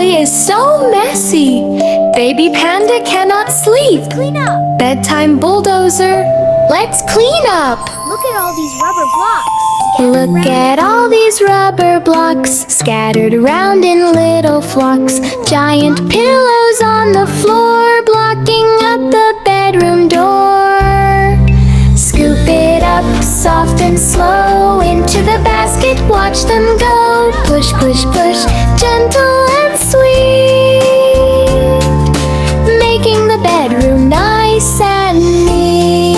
toy is so messy. Baby Panda cannot sleep. Let's clean up. Bedtime Bulldozer, let's clean up. Look at all these rubber blocks. Look at all these rubber blocks scattered around in little flocks. Giant pillows on the floor blocking up the bedroom door. Scoop it up soft and slow into the basket, watch them go. Push, push, push, gentle and sweet, making the bedroom nice and neat.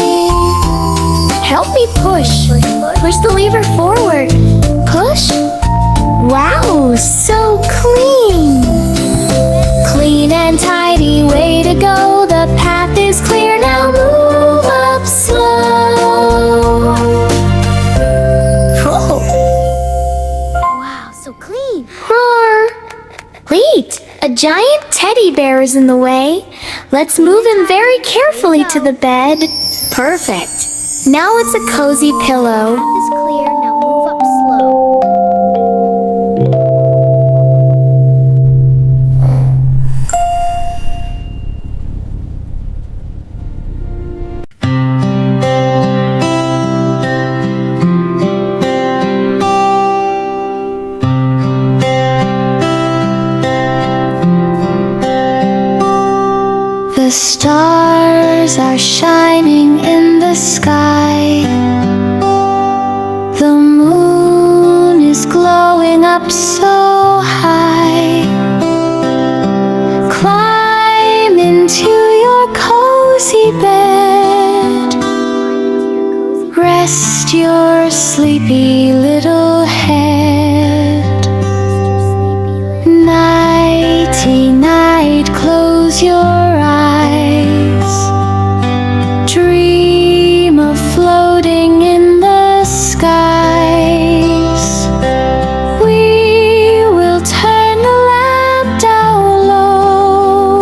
Help me push. Push the lever forward. Push. Wow, so clean. Clean and tidy, way to go. The path is clear, now move up slow. Whoa. Wow, so clean. Roar. Wait, a giant teddy bear is in the way. Let's move him very carefully to the bed. Perfect. Now it's a cozy pillow. Path is clear, now move up slow. The stars are shining in the sky. The moon is glowing up so high. Climb into your cozy bed. Rest your sleepy little head. Nighty night, close your eyes. Dream of floating in the skies. We will turn the lamp down low,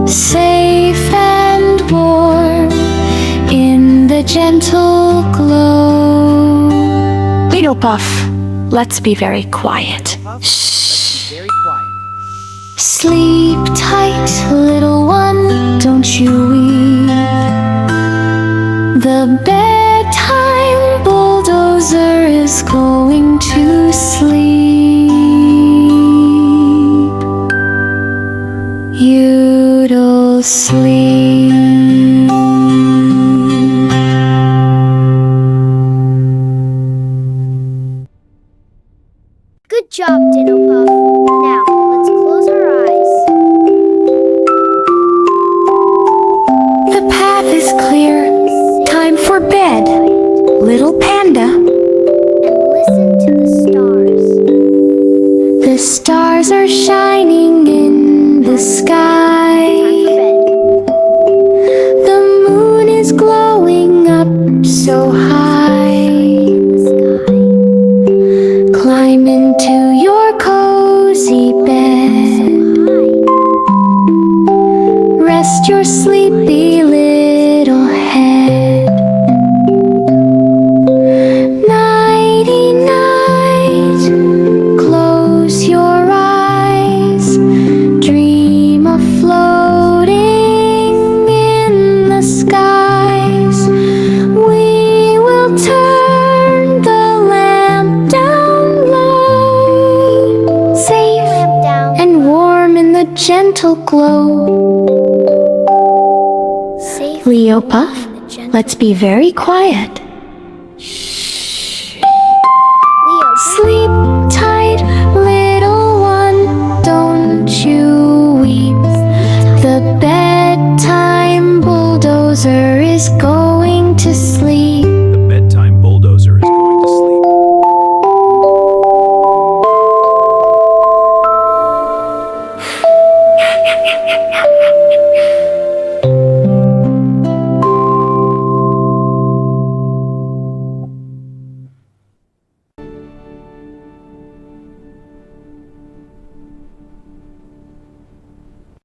safe and warm in the gentle glow. Dinopuff, let's be very quiet. Shh. Very quiet. Sleep tight, little one, don't you weep. The bedtime bulldozer is going to sleep. You'll sleep. Good job, Dinopuff. Now, let's close our eyes. The path is clear. Time for bed, little panda. And listen to the stars. The stars are shining in the sky. Time for bed. The moon is glowing up so high. In the sky. Climb into your cozy bed. Rest your sleepy little head. Nighty night, close your eyes. Dream of floating in the skies. We will turn the lamp down low, safe Lamp down. and warm in the gentle glow. Safe. Leo Puff, let's be very quiet. Leo, Sleep tight, little one, don't you weep. The bedtime bulldozer is going to sleep.